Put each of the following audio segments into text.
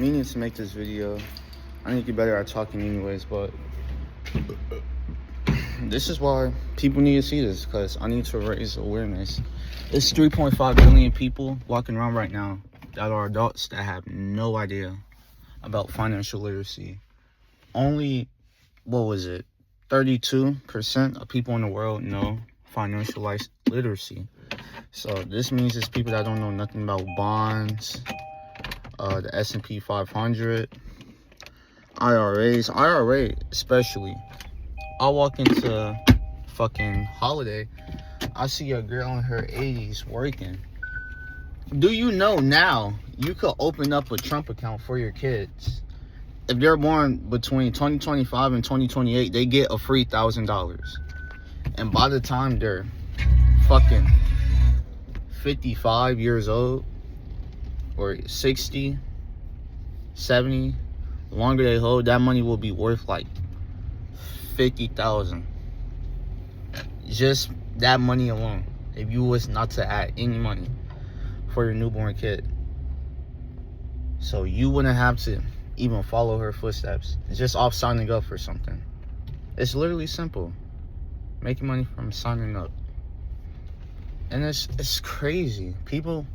Meaning to make this video. I need to get better at talking anyways, but this is why people need to see this, because I need to raise awareness. It's 3.5 billion people walking around right now that are adults that have no idea about financial literacy. Only, 32% of people in the world know financial literacy. So this means it's people that don't know nothing about bonds, the S&P 500, IRA especially. I'll walk into fucking Holiday, I see a girl in her 80s working. Do you know now you could open up a Trump account for your kids? If they're born between 2025 and 2028, they get a free $1,000. And by the time they're fucking 55 years old, or 60, 70, the longer they hold, that money will be worth like $50,000. Just that money alone, if you was not to add any money for your newborn kid. So you wouldn't have to even follow her footsteps. It's just off signing up for something. It's literally simple. Making money from signing up. And it's crazy. People,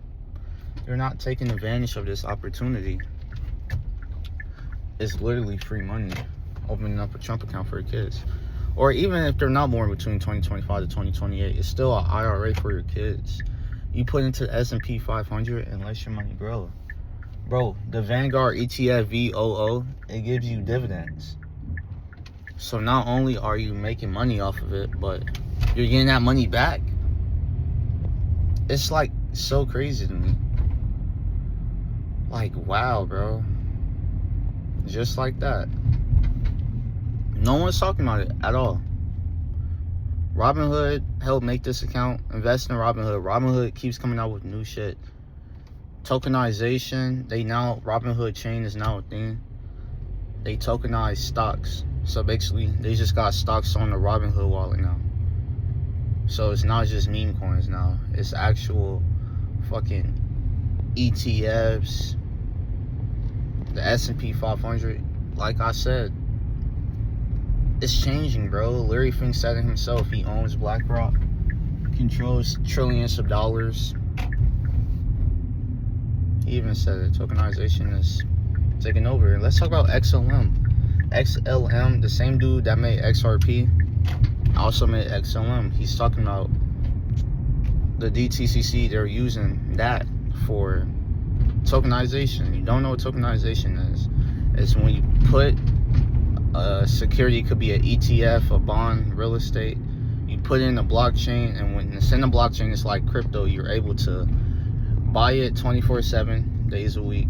they're not taking advantage of this opportunity. It's literally free money, opening up a Trump account for your kids. Or even if they're not born between 2025 to 2028, it's still an IRA for your kids. You put into the S&P 500 and let your money grow. Bro, the Vanguard ETF VOO, it gives you dividends. So not only are you making money off of it, but you're getting that money back. It's like so crazy to me. Like, wow, bro. Just like that. No one's talking about it at all. Robinhood helped make this account. Invest in Robinhood. Robinhood keeps coming out with new shit. Tokenization. Robinhood chain is now a thing. They tokenize stocks. So basically, they just got stocks on the Robinhood wallet now. So it's not just meme coins now. It's actual fucking ETFs. The S&P 500. Like I said, it's changing, bro. Larry Fink said it himself. He owns BlackRock, controls trillions of dollars. He even said that tokenization is taking over. Let's talk about XLM. XLM, the same dude that made XRP, also made XLM. He's talking about the DTCC. They're using that for tokenization. You don't know what tokenization is. It's when you put security, could be an ETF, a bond, real estate. You put in a blockchain, and when it's in a blockchain, it's like crypto. You're able to buy it 24/7 days a week.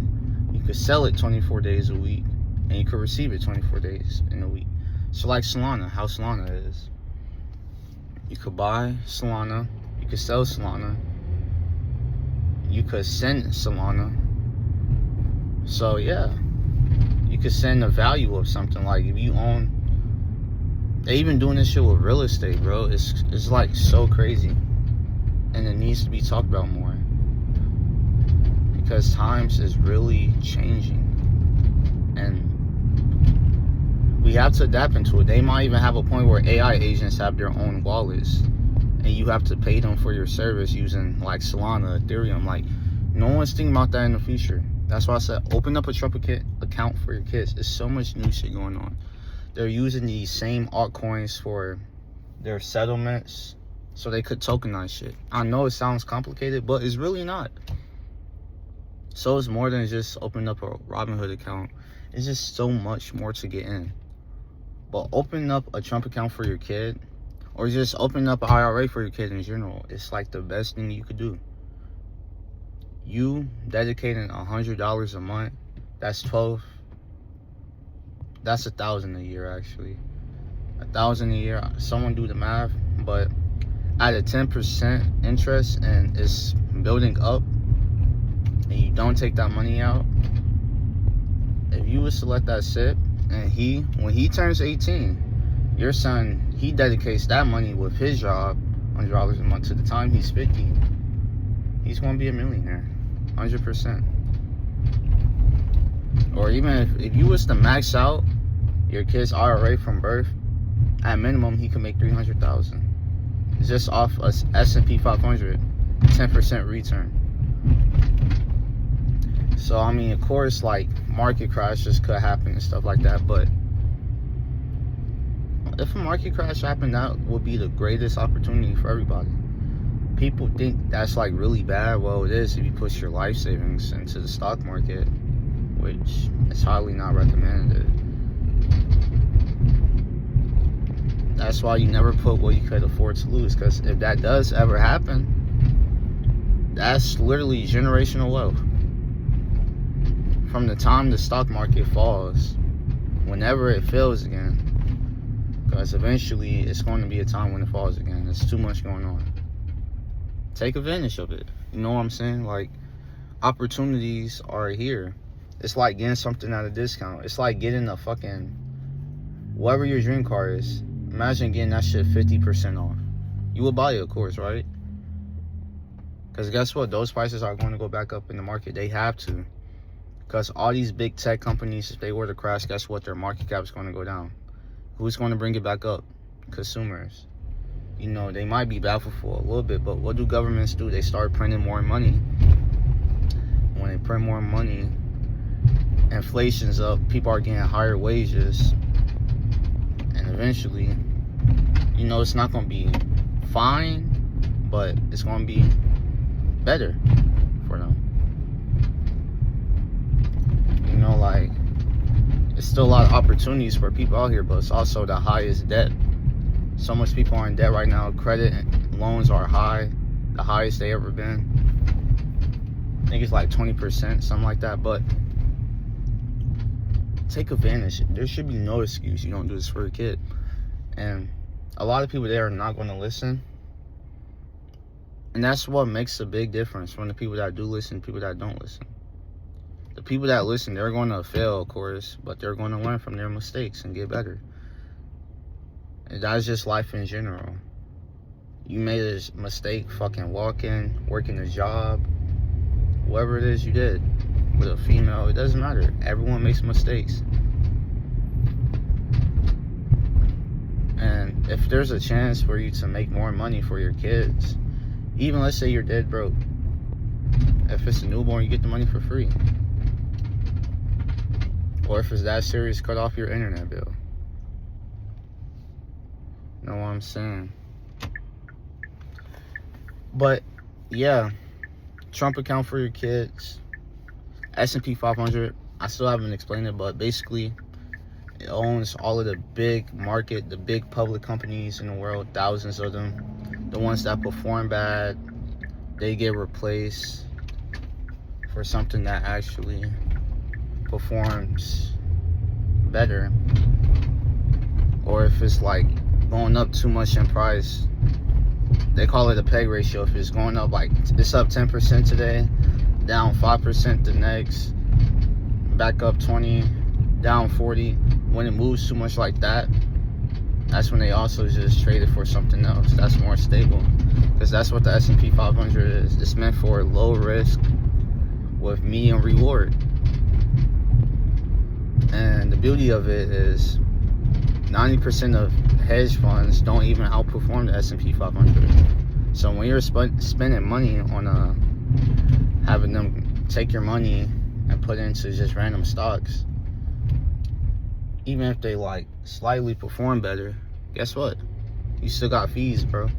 You could sell it 24 days a week, and you could receive it 24 days in a week. So like Solana, how Solana is. You could buy Solana, you could sell Solana, you could send Solana. So yeah, you could send the value of something. Like if you own, they even doing this shit with real estate, bro. It's like so crazy, and it needs to be talked about more, because times is really changing, and we have to adapt into it. They might even have a point where AI agents have their own wallets, and you have to pay them for your service using like Solana, Ethereum. Like, no one's thinking about that in the future. That's why I said open up a Trump account for your kids. There's so much new shit going on. They're using these same altcoins for their settlements, so they could tokenize shit. I know it sounds complicated, but it's really not. So it's more than just opening up a Robinhood account. It's just so much more to get in. But opening up a Trump account for your kid, or just opening up an IRA for your kid in general, it's like the best thing you could do. You dedicating $100 a month, that's $1,000 a year actually. $1,000 a year, someone do the math, but at a 10% interest, and it's building up, and you don't take that money out, if you was to let that sit, and when he turns 18, your son, he dedicates that money with his job, $100 a month, to the time he's 50, he's gonna be a millionaire, 100%. even if you was to max out your kid's IRA from birth, at minimum he could make $300,000 just off a S&P 500, 10% return. So I mean, of course, like market crashes could happen and stuff like that, but if a market crash happened, that would be the greatest opportunity for everybody. People think that's like really bad. Well, it is if you push your life savings into the stock market, which is highly not recommended. That's why you never put what you could afford to lose, because if that does ever happen, that's literally generational wealth. From the time the stock market falls, whenever it fails again, because eventually it's going to be a time when it falls again. There's too much going on. Take advantage of it. You know what I'm saying? Like, opportunities are here. It's like getting something at a discount. It's like getting a fucking, whatever your dream car is, imagine getting that shit 50% off. You will buy it, of course, right? Because guess what? Those prices are going to go back up in the market. They have to. Because all these big tech companies, if they were to crash, guess what? Their market cap is going to go down. Who's going to bring it back up? Consumers. You know, they might be baffled for a little bit, but what do governments do? They start printing more money. When they print more money, inflation's up, people are getting higher wages, and eventually, you know, it's not going to be fine, but it's going to be better for them. You know, like, there's still a lot of opportunities for people out here, but it's also the highest debt. So much people are in debt right now. Credit loans are high, the highest they ever been. I think it's like 20%, something like that. But take advantage. There should be no excuse you don't do this for a kid. And a lot of people there are not going to listen. And that's what makes a big difference from the people that do listen, people that don't listen. The people that listen, they're going to fail, of course, but they're going to learn from their mistakes and get better. And that's just life in general. You made a mistake fucking walking, working a job, whatever it is you did with a female, it doesn't matter. Everyone makes mistakes. And if there's a chance for you to make more money for your kids, even let's say you're dead broke, if it's a newborn, you get the money for free. Or if it's that serious, cut off your internet bill. You know what I'm saying? But yeah, Trump account for your kids, S&P 500. I still haven't explained it, but basically it owns all of the big market, the big public companies in the world, thousands of them. The ones that perform bad, they get replaced for something that actually performs better. Or if it's like going up too much in price, they call it a peg ratio. If it's going up, like it's up 10% today, down 5% the next, back up 20, down 40. When it moves too much like that, that's when they also just trade it for something else that's more stable. Because that's what the S&P 500 is. It's meant for low risk with medium reward. And the beauty of it is 90% of hedge funds don't even outperform the S&P 500. So when you're spending money on having them take your money and put it into just random stocks, even if they like slightly perform better, guess what? You still got fees, bro.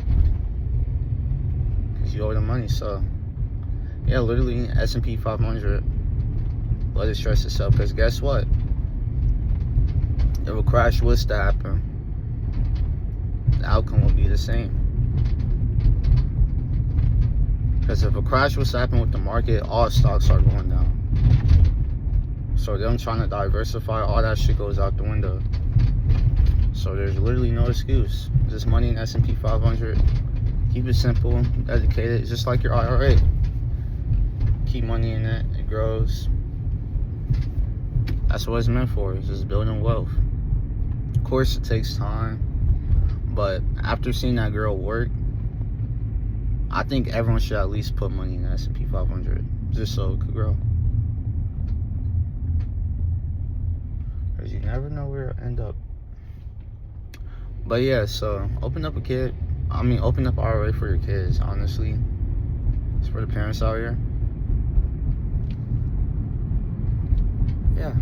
Because you owe them money. So yeah, literally S&P 500, let it stress itself. Because guess what? If a crash was to happen, the outcome will be the same. Because if a crash was to happen with the market, all stocks are going down. So them trying to diversify, all that shit goes out the window. So there's literally no excuse. Just money in S&P 500. Keep it simple, dedicated, just like your IRA. Keep money in it, it grows. That's what it's meant for, it's just building wealth. Of course it takes time, but after seeing that girl work, I think everyone should at least put money in the S&P 500 just so it could grow. never know where it'll end up. But yeah, so open up open up ROA for your kids, honestly. It's for the parents out here. Yeah.